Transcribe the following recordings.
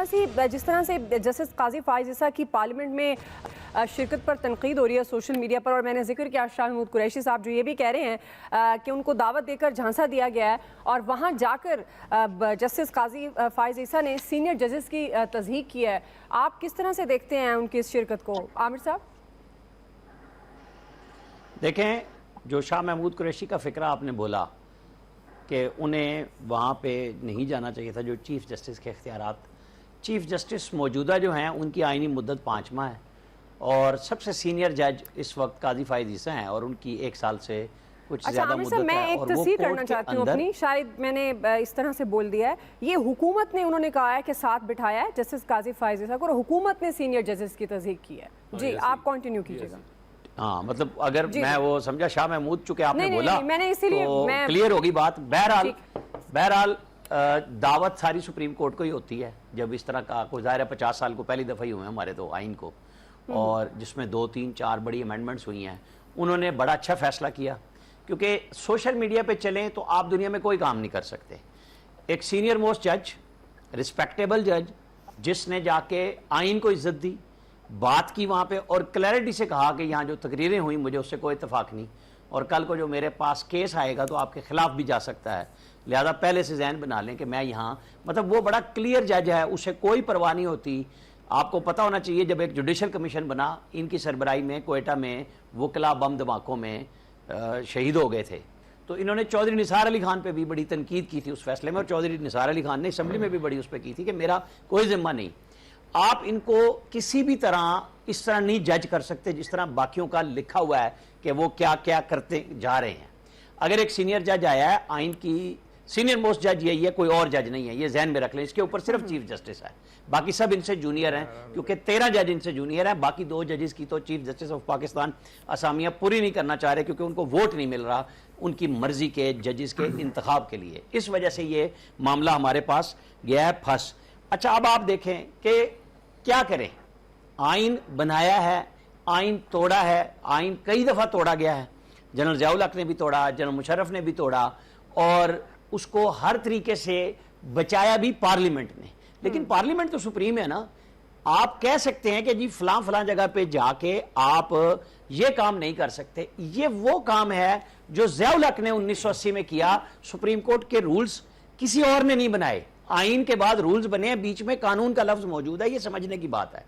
जिस तरह से जस्टिस काजी फाइज ईसा की पार्लियामेंट में शिरकत पर तनकीद हो रही है सोशल मीडिया पर, और मैंने जिक्र किया शाह महमूद कुरैशी साहब जो ये भी कह रहे हैं कि उनको दावत देकर झांसा दिया गया है और वहाँ जाकर जस्टिस काजी फाइज ईसा ने सीनियर जजेस की तस्दीक की है। आप किस तरह से देखते हैं उनकी इस शिरकत को, आमिर साहब? देखें, जो शाह महमूद कुरैशी का फ़िक्रा आपने बोला कि उन्हें वहाँ पे नहीं जाना चाहिए था, जो चीफ़ जस्टिस के इख्तियारात, चीफ़ जस्टिस मौजूदा जो हैं उनकी आइनी मुद्दत 5 माह है और सबसे सीनियर जज इस वक्त काजी फाइज ईसा हैं और उनकी 1 साल से कुछ ज़्यादा मुद्दत है। मैं एक तस्दीक करना चाहती हूँ अपनी, शायद मैंने इस तरह से बोल दिया है, ये हुकूमत ने उन्होंने कहा है कि साथ बिठाया है जस्टिस काजी फाइज ईसा को और हुकूमत ने सीनियर जजेस की तस्दीक की है। जी, आप कंटिन्यू कीजिएगा। हाँ, मतलब अगर मैं वो समझा शाह महमूद, चूंकि आपने बोला मैंने इसीलिए तो क्लियर होगी बात। बहरहाल दावत सारी सुप्रीम कोर्ट को ही होती है जब इस तरह का कोई, ज़ाहिर है 50 साल को पहली दफ़ा ही हुए हैं हमारे तो आइन को, और जिसमें 2, 3, 4 बड़ी अमेंडमेंट्स हुई हैं। उन्होंने बड़ा अच्छा फैसला किया क्योंकि सोशल मीडिया पे चलें तो आप दुनिया में कोई काम नहीं कर सकते। एक सीनियर मोस्ट जज, रिस्पेक्टेबल जज, जिसने जाके आइन को इज्जत दी, बात की वहाँ पे और क्लैरिटी से कहा कि यहाँ जो तकरीरें हुई मुझे उससे कोई इत्तेफाक नहीं और कल को जो मेरे पास केस आएगा तो आपके खिलाफ भी जा सकता है, लिहाजा पहले से जहन बना लें कि मैं यहाँ, मतलब वो बड़ा क्लियर जज है, उसे कोई परवाह नहीं होती। आपको पता होना चाहिए जब एक जुडिशल कमीशन बना, इनकी सरबराही में कोयटा में वकला बम धमाकों में शहीद हो गए थे, तो इन्होंने चौधरी निसार अली खान पे भी बड़ी तनकीद की थी उस फैसले में और चौधरी निसार अली खान ने असम्बली में भी बड़ी उस पर की थी कि मेरा कोई जिम्मा नहीं। आप इनको किसी भी तरह इस तरह नहीं जज कर सकते जिस तरह बाकियों का लिखा हुआ है कि वो क्या क्या करते जा रहे हैं। अगर एक सीनियर जज आया है, आइन की सीनियर मोस्ट जज यही है, कोई और जज नहीं है, ये जहन में रख लें। इसके ऊपर सिर्फ चीफ जस्टिस है, बाकी सब इनसे जूनियर हैं क्योंकि 13 जज इनसे जूनियर हैं। बाकी 2 जजेस की तो चीफ जस्टिस ऑफ पाकिस्तान असामियाँ पूरी नहीं करना चाह रहे क्योंकि उनको वोट नहीं मिल रहा उनकी मर्जी के जजेस के इंतखाब के लिए। इस वजह से ये मामला हमारे पास गया है फंस। अच्छा, अब आप देखें कि क्या करें, आइन बनाया है, आइन तोड़ा है, आइन कई दफ़ा तोड़ा गया है, जनरल ज़ियाउल हक ने भी तोड़ा, जनरल मुशर्रफ ने भी तोड़ा और उसको हर तरीके से बचाया भी पार्लियामेंट ने। लेकिन पार्लियामेंट तो सुप्रीम है ना। आप कह सकते हैं कि जी फलां फलां जगह पे जाके आप ये काम नहीं कर सकते। ये वो काम है जो ज़ियाउल हक ने 1980 में किया। सुप्रीम कोर्ट के रूल्स किसी और ने नहीं बनाए, आइन के बाद रूल्स बने हैं, बीच में कानून का लफ्ज मौजूद है, ये समझने की बात है।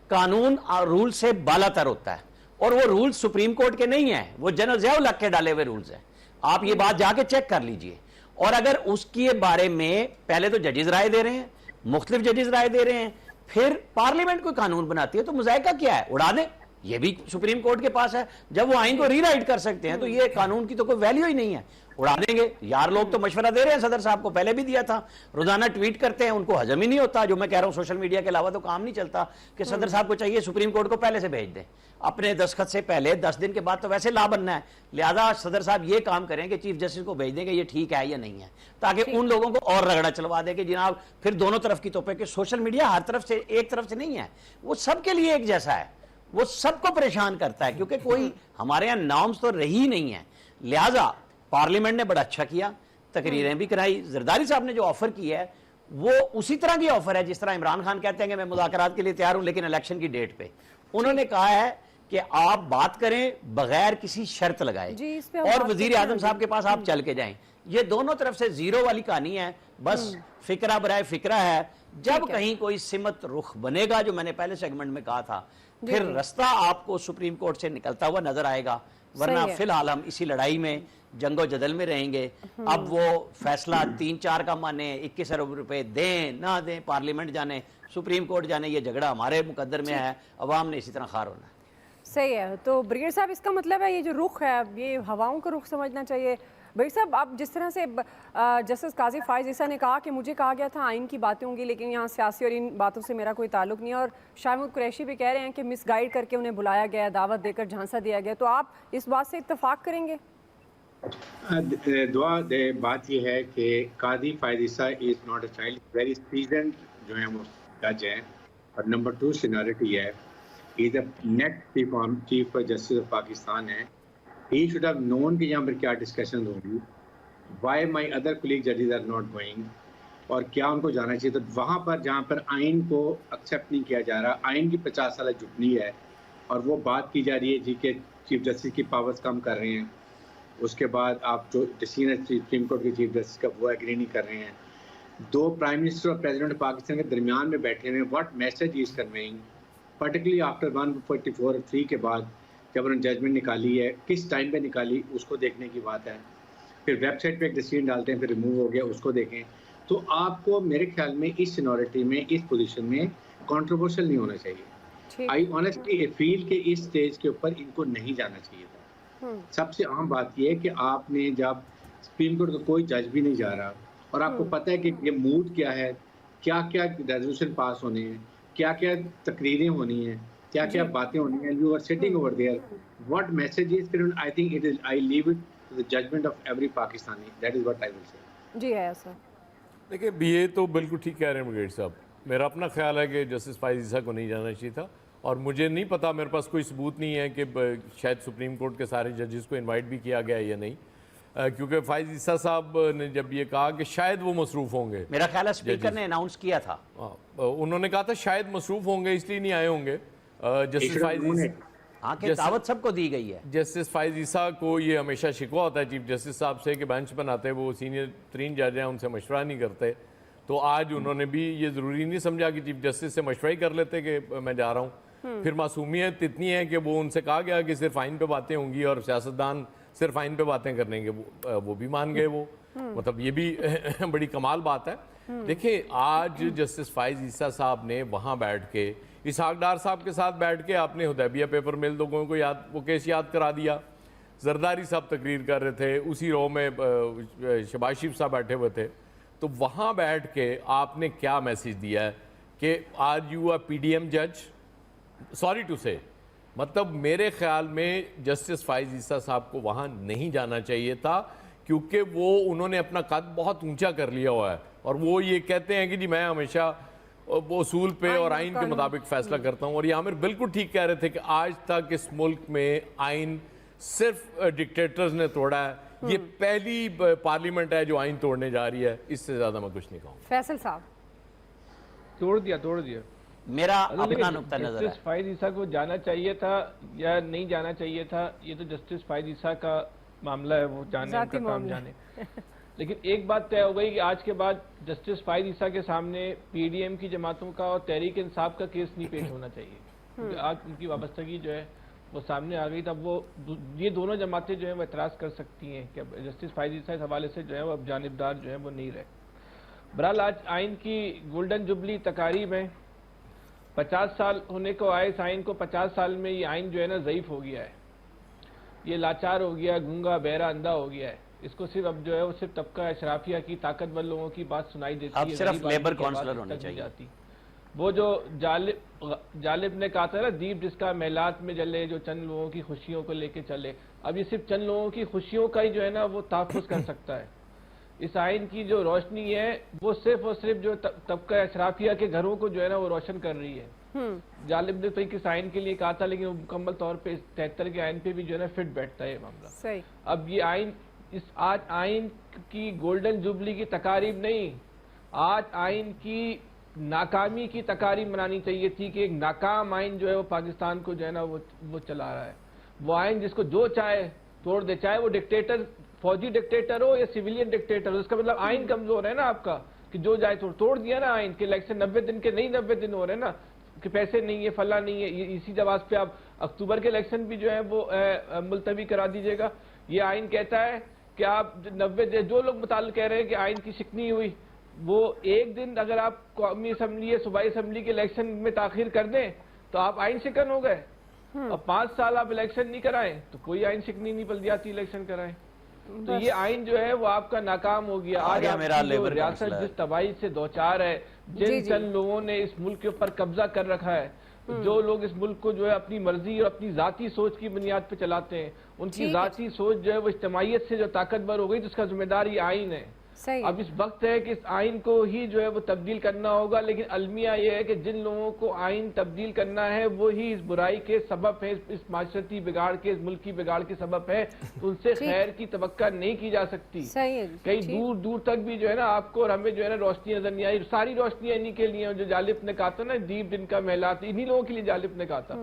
कानून रूल से बालातर होता है और वो रूल्स सुप्रीम कोर्ट के नहीं है, वो जनरल ज़ियाउल हक के डाले हुए रूल्स हैं। आप ये बात जाके चेक कर लीजिए। और अगर उसके बारे में पहले तो जजेस राय दे रहे हैं, मुख्तलिफ जजेस राय दे रहे हैं, फिर पार्लियामेंट कोई कानून बनाती है तो मुज़ायका क्या है, उड़ा दें। ये भी सुप्रीम कोर्ट के पास है, जब वो आइन को रीराइट कर सकते हैं तो ये कानून की तो कोई वैल्यू ही नहीं है, उड़ा देंगे। यार लोग तो मशवरा दे रहे हैं, सदर साहब को पहले भी दिया था, रोजाना ट्वीट करते हैं, उनको हजम ही नहीं होता। जो मैं कह रहा हूं सोशल मीडिया के अलावा तो काम नहीं चलता कि सदर साहब को चाहिए सुप्रीम कोर्ट को पहले से भेज दें, अपने दस्तखत से पहले 10 दिन के बाद तो वैसे ला बनना है। लिहाजा सदर साहब ये काम करें कि चीफ जस्टिस को भेज दें कि ये ठीक है या नहीं है, ताकि उन लोगों को और रगड़ा चलवा दें कि जनाब फिर दोनों तरफ की तोपे कि सोशल मीडिया हर तरफ से एक तरफ से नहीं है, वो सबके लिए एक जैसा है, वो सबको परेशान करता है क्योंकि कोई हमारे यहाँ नॉर्म्स तो रही नहीं है। लिहाजा पार्लियामेंट ने बड़ा अच्छा किया, तकरीरें भी कराई। जरदारी साहब ने जो ऑफर की है वो उसी तरह की ऑफर है जिस तरह इमरान खान कहते हैं कि मैं मुज़ाकरात के लिए तैयार हूं लेकिन इलेक्शन की डेट पे। उन्होंने कहा है कि आप बात करें बगैर किसी शर्त लगाए और वजीर आजम साहब के पास आप चल के जाएं। ये दोनों तरफ से जीरो वाली कहानी है, बस फिक्रा बराए फिक्रा है। जब कहीं कोई सिमत रुख बनेगा, जो मैंने पहले सेगमेंट में कहा था, फिर रास्ता आपको सुप्रीम कोर्ट से निकलता हुआ नजर आएगा, वरना फिलहाल हम इसी लड़ाई में जंगो जदल में रहेंगे। अब वो फैसला 3-4 का माने, 21 अरब रुपए दें ना दें, पार्लियामेंट जाने, सुप्रीम कोर्ट जाने, ये झगड़ा हमारे मुकद्दर में है, अवाम ने इसी तरह खार होना है। सही है। तो ब्रिगेड साहब, इसका मतलब है ये जो रुख है ये हवाओं का रुख समझना चाहिए। ब्रिगेड साहब, आप जिस तरह से जस्टिस काजी फाइज ईसा ने कहा कि मुझे कहा गया था आइन की बातें होंगी लेकिन यहाँ सियासी और इन बातों से मेरा कोई ताल्लुक नहीं है, और शाह महमूद कुरैशी भी कह रहे हैं कि मिसगाइड करके उन्हें बुलाया गया, दावत देकर झांसा दिया गया, तो आप इस बात से इत्तेफाक करेंगे? दुआ दे बात यह है कि Qazi Faez Isa is not a child, very seasoned जो है वो जज हैं, और नंबर 2 सीनियरिटी है, he is the next chief justice of Pakistan है। He should have known कि यहाँ पर क्या डिस्कशन होगी, why my other colleague judges are not going, और क्या उनको जाना चाहिए। तो वहाँ पर जहाँ पर आइन को एक्सेप्ट नहीं किया जा रहा, आइन की 50 साल जुबनी है और वो बात की जा रही है जी के चीफ जस्टिस की पावर्स कम कर रहे हैं, उसके बाद आप जो डिसीजन है सुप्रीम कोर्ट के चीफ जस्टिस का वो एग्री नहीं कर रहे हैं, दो प्राइम मिनिस्टर और प्रेसिडेंट पाकिस्तान के दरमियान में बैठे हुए हैं, what message is conveying, particularly after 144(3) के बाद जब उन्होंने जजमेंट निकाली है, किस टाइम पे निकाली उसको देखने की बात है। फिर वेबसाइट पे एक डिसीजन डालते हैं, फिर रिमूव हो गया, उसको देखें। तो आपको मेरे ख्याल में इस सिनोरिटी में, इस पोजीशन में कंट्रोवर्शियल नहीं होना चाहिए। आई ऑनेस्टली फील के इस स्टेज के ऊपर इनको नहीं जाना चाहिए था। सबसे अहम बात यह है कि आपने जब सुप्रीम कोर्ट का कोई जज भी नहीं जा रहा और आपको पता है कि ये मूड क्या है, क्या क्या रेजोल्यूशन पास होने हैं, क्या क्या तकरीरें होनी हैं, क्या क्या बातें होनी हैं, you are sitting over there, what message is, I think it is, I leave it to the judgment of every Pakistani, that is what I will say. जी है सर। देखिए ये तो बिल्कुल ठीक कह रहे हैं ब्रिगेड साहब। मेरा अपना ख्याल है कि जस्टिस फाइज ईसा को नहीं जाना चाहिए था, और मुझे नहीं पता, मेरे पास कोई सबूत नहीं है कि शायद सुप्रीम कोर्ट के सारे जजेस को इनवाइट भी किया गया है या नहीं, क्योंकि फाइज ईसा साहब ने जब ये कहा कि शायद वो मसरूफ़ होंगे, मेरा ख्याल है स्पीकर ने अनाउंस किया था, उन्होंने कहा था शायद मसरूफ़ होंगे इसलिए नहीं आए होंगे। जस्टिस फाइज हाँ कि दावत सबको दी गई है। जस्टिस फाइज ईसा को ये हमेशा शिकवा होता है चीफ जस्टिस साहब से कि बेंच बनाते वो सीनियर 3 जज हैं, उनसे मशवरा नहीं करते। तो आज उन्होंने भी ये ज़रूरी नहीं समझा कि चीफ जस्टिस से मशवरा ही कर लेते कि मैं जा रहा हूँ। फिर मासूमियत इतनी है कि वो उनसे कहा गया कि सिर्फ आइन पे बातें होंगी और सियासतदान सिर्फ आइन पे बातें करनेंगे, वो भी मान गए। वो मतलब ये भी बड़ी कमाल बात है। देखिए आज जस्टिस फाइज ईसा साहब ने वहाँ बैठ के इसहाक डार साहब के साथ बैठ के आपने हुदैबिया पेपर मिल लोगों को याद, वो केस याद करा दिया। जरदारी साहब तकरीर कर रहे थे, उसी रो में शहबाज शरीफ साहब बैठे हुए थे। तो वहाँ बैठ के आपने क्या मैसेज दिया है कि आर यू अ PDM जज? सॉरी टू से, मतलब मेरे ख्याल में जस्टिस फाइज ईसा साहब को वहाँ नहीं जाना चाहिए था, क्योंकि वो उन्होंने अपना कद बहुत ऊंचा कर लिया हुआ है और वो ये कहते हैं कि जी मैं हमेशा वो उसूल पे और आइन के मुताबिक फैसला करता हूँ। और ये आमिर बिल्कुल ठीक कह रहे थे कि आज तक इस मुल्क में आइन सिर्फ डिक्टेटर्स ने तोड़ा है, ये पहली पार्लियामेंट है जो आइन तोड़ने जा रही है। इससे ज्यादा मैं कुछ नहीं कहूँ। फैसल साहब तोड़ दिया। मेरा अपना नुक्ता नजर है। जस्टिस फाइज ईसा को जाना चाहिए था या नहीं जाना चाहिए था, ये तो जस्टिस फाइज ईसा का मामला है, वो जाने उनका काम जाने। लेकिन एक बात तय हो गई कि आज के बाद जस्टिस फाइज ईसा के सामने PDM की जमातों का और तहरीक इंसाफ का केस नहीं पेश होना चाहिए, क्योंकि आज उनकी वाबस्तगी जो है वो सामने आ गई। तब वो ये दोनों जमातें जो है वो एतराज़ कर सकती हैं कि जस्टिस फाइज ईसा इस हवाले से जो है वो अब जानिबदार जो है वो नहीं रहे। बहरहाल आज आइन की गोल्डन जुबली तकारीब है, 50 साल होने को आए इस आइन को, 50 साल में ये आइन जो है ना ज़ईफ़ हो गया है, ये लाचार हो गया, गूंगा बहरा अंधा हो गया है। इसको सिर्फ अब जो है वो सिर्फ तबका अशराफिया की ताकतवर लोगों की बात सुनाई देती है, सिर्फ लेबर काउंसलर होने चाहिए। वो जो जालिब ने कहा था ना, दीप जिसका महलात में जले, जो चंद लोगों की खुशियों को लेके चले, अब ये सिर्फ चंद लोगों की खुशियों का ही जो है ना वो तहफ़्फ़ुज़ कर सकता है। इस आइन की जो रोशनी है वो सिर्फ और सिर्फ जो तबका अशराफिया के घरों को जो है ना वो रोशन कर रही है। जालिब ने तो किस आइन के लिए कहा था, लेकिन वो मुकम्मल तौर पे 73 के आइन पे भी जो है ना फिट बैठता है मामला। सही। अब ये आइन, इस आज आइन की गोल्डन जुबली की तकारीब नहीं, आज आइन की नाकामी की तकारीब मनानी चाहिए थी कि एक नाकाम आइन जो है वो पाकिस्तान को जो है ना वो चला रहा है। वो आइन जिसको जो चाहे तोड़ दे, चाहे वो डिक्टेटर, फौजी डिक्टेटर हो या सिविलियन डिक्टेटर हो। इसका मतलब आइन कमजोर है ना आपका, कि जो जाए तोड़ दिया ना आइन के। इलेक्शन 90 दिन के नहीं, 90 दिन हो रहे हैं ना, कि पैसे नहीं है, फला नहीं है, इसी जवाब पे आप अक्टूबर के इलेक्शन भी जो है वो मुलतवी करा दीजिएगा। ये आइन कहता है कि आप 90 जो लोग मुताल कह रहे हैं कि आइन की शिकनी हुई, वो एक दिन अगर आप कौमी असम्बली या सूबाई असम्बली के इलेक्शन में ताखिर कर दें तो आप आइन शिकन हो गए। और 5 साल आप इलेक्शन नहीं कराएं तो कोई आइन शिकनी नहीं, बल्दियाती इलेक्शन कराएं। तो ये आइन जो है वो आपका नाकाम हो गया। आज रियासत जिस तबाही से दो चार है, जिन चंद लोगों ने इस मुल्क के ऊपर कब्जा कर रखा है, जो लोग इस मुल्क को जो है अपनी मर्जी और अपनी जाती सोच की बुनियाद पे चलाते हैं, उनकी जाती सोच जो है वो इज्तिमाइयत से जो ताकतवर हो गई, जिसका जिम्मेदार ये आइन है। सही है। अब इस वक्त है कि इस आइन को ही जो है वो तब्दील करना होगा, लेकिन अलमिया ये है कि जिन लोगों को आइन तब्दील करना है वो ही इस बुराई के सबब है, इस माशरती बिगाड़ के, इस मुल्क की बिगाड़ के सबब है, तो उनसे खैर की तवक्का नहीं की जा सकती। सही है। कई दूर दूर तक भी जो है ना आपको और हमें जो है ना रोशनी नजर नहीं आई। सारी रोशनियां इन्हीं के लिए, जो जालिब ने कहा था ना, दीप जिनका महलात, इन्हीं लोगों के लिए जालिब ने कहा था।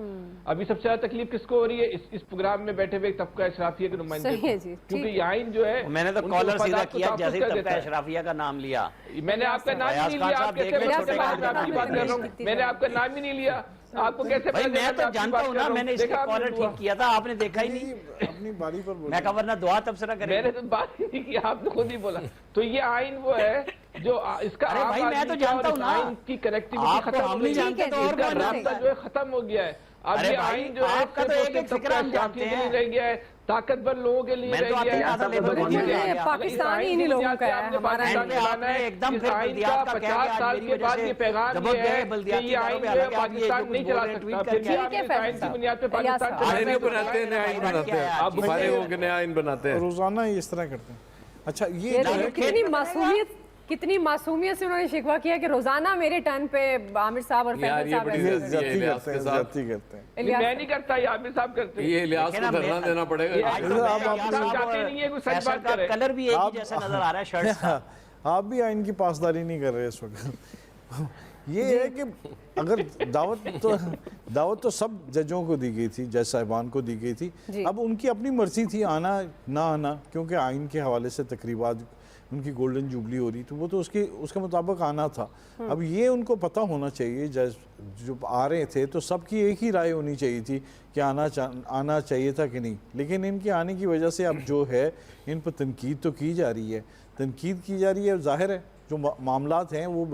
अभी सबसे ज्यादा तकलीफ किसको हो रही है? इस प्रोग्राम में बैठे हुए तबका अशराफिया के नुमाइंदे सही है को। जी, क्योंकि ठीक ये आइन जो है मैंने तो उनके कॉलर सीधा मफादात को किया तहफ़्फ़ुज़ जैसे ही कर तबका देता है। अशराफिया का नाम लिया। मैंने आपका नाम ही नहीं लिया, आप कैसे देख ले, बता छोटे मैं कागज आपकी बात कर रहा हूँ, मैंने आपका नाम ही नहीं लिया, आपको कैसे भाई पता मैं चला तो आपकी जानता बात हूँ कर ना, रहा हूँ? मैंने इसका देखा आपने कॉलर दुआ? ठीक किया था, आपने देखा ही नहीं। अपनी बारी पर मैं कहा वरना दुआ तबसरा मैंने करेंगे। तो बात ही नहीं की, आपने खुद ही बोला। तो ये आइन वो है जो इसका अरे भाई, मैं तो आदमी का जानता और हूँ इस ना। आइन की कनेक्टिविटी आपको खत्म हम हो नहीं गई है। जानते तो और इसका कौन रास्ता जानेगा? जो है खत्म हो गया है। अब अरे ये भाई, आइन जो है आपका तो एक-एक फिक्र हम जानते हैं। रह गया है, ताकतवर लोगों के लिए मैं तो रह आपके गया आधा है। लेवल तो बोलने मुझे लगा ये गया। पाकिस्तान ही इन्हीं लोगों का है, हमारा एंड पे आपने एकदम फिर बल्दियात का कह दिया, आज 50 साल मेरी के वजह बाद से ये पैगाम दबक ये गए है कि बल्दियाती ये आइन इदारों पे, जो है हालांकि आप ये पाकिस्तान जो नहीं बोल चला रहे हैं, सकता। ट्वीट फिर करके भी ठीक है, आप इस आइन की फैसला। बुनियाद पे इलियास पाकिस्तान साहब। चलाने आइन नहीं को बनाते हैं, नया आइन बनाते हैं। आप आप फारिग होकर नया आइन बनाते हैं। रोजाना ही इस तरह करते हैं। अच्छा ये ये जो है देखिए कितनी मासूमियत से उन्होंने शिकवा किया कि रोजाना मेरे टर्न पे आमिर साहब और यार, फैसल ये साहब बड़ी ऐसे ये कर रहे हैं। ज्यादती इलियास करते के हैं, साथ- ज्यादती करते हैं। इलियास मैं नहीं करता, ये आमिर साहब करते हैं। ये इलियास देखिए को ना, धरना मैं- देना पड़ेगा। आप चाहते नहीं है कोई सच बात करे। कलर भी एक ही जैसा नजर आ रहा है शर्ट का। आप भी आइन की पासदारी नहीं कर रहे इस वक्त। ये है कि अगर दावत तो सब जजों को दी गई थी, जज साहिबान को दी गई थी। जी। अब उनकी अपनी मर्जी थी आना ना आना, क्योंकि आइन के हवाले से तकरीबात उनकी गोल्डन जुबली हो रही, तो वो तो उसके मुताबिक आना था। अब ये उनको पता होना चाहिए, जज जो आ रहे थे तो सबकी एक ही राय होनी चाहिए थी कि आना चाहिए था कि नहीं। लेकिन इनके आने की वजह से अब जो है इन पर तनकीद तो की जा रही है, जाहिर है जो मामलात हैं वो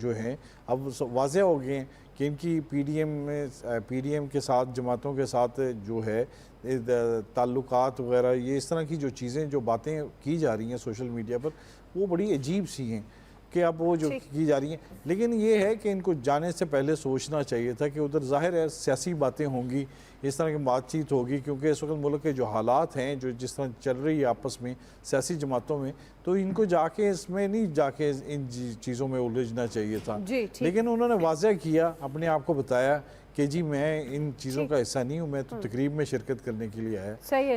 जो हैं अब वाज़ेह हो गए हैं कि इनकी पीडीएम के साथ, जमातों के साथ जो है ताल्लुकात वगैरह, ये इस तरह की जो चीज़ें, जो बातें की जा रही हैं सोशल मीडिया पर, वो बड़ी अजीब सी हैं कि अब वो जो की जा रही हैं। लेकिन ये है कि इनको जाने से पहले सोचना चाहिए था कि उधर ज़ाहिर है सियासी बातें होंगी, इस तरह की बातचीत होगी, क्योंकि इस वक्त मुल्क के जो हालात हैं, जो जिस तरह चल रही है आपस में सियासी जमातों में, तो इनको जाके इसमें नहीं जाके इन चीज़ों में उलझना चाहिए था। लेकिन उन्होंने वाज़ह किया, अपने आप को बताया कि जी मैं इन चीज़ों का हिस्सा नहीं हूँ, मैं तो तकरीब में शिरकत करने के लिए आया। सही है।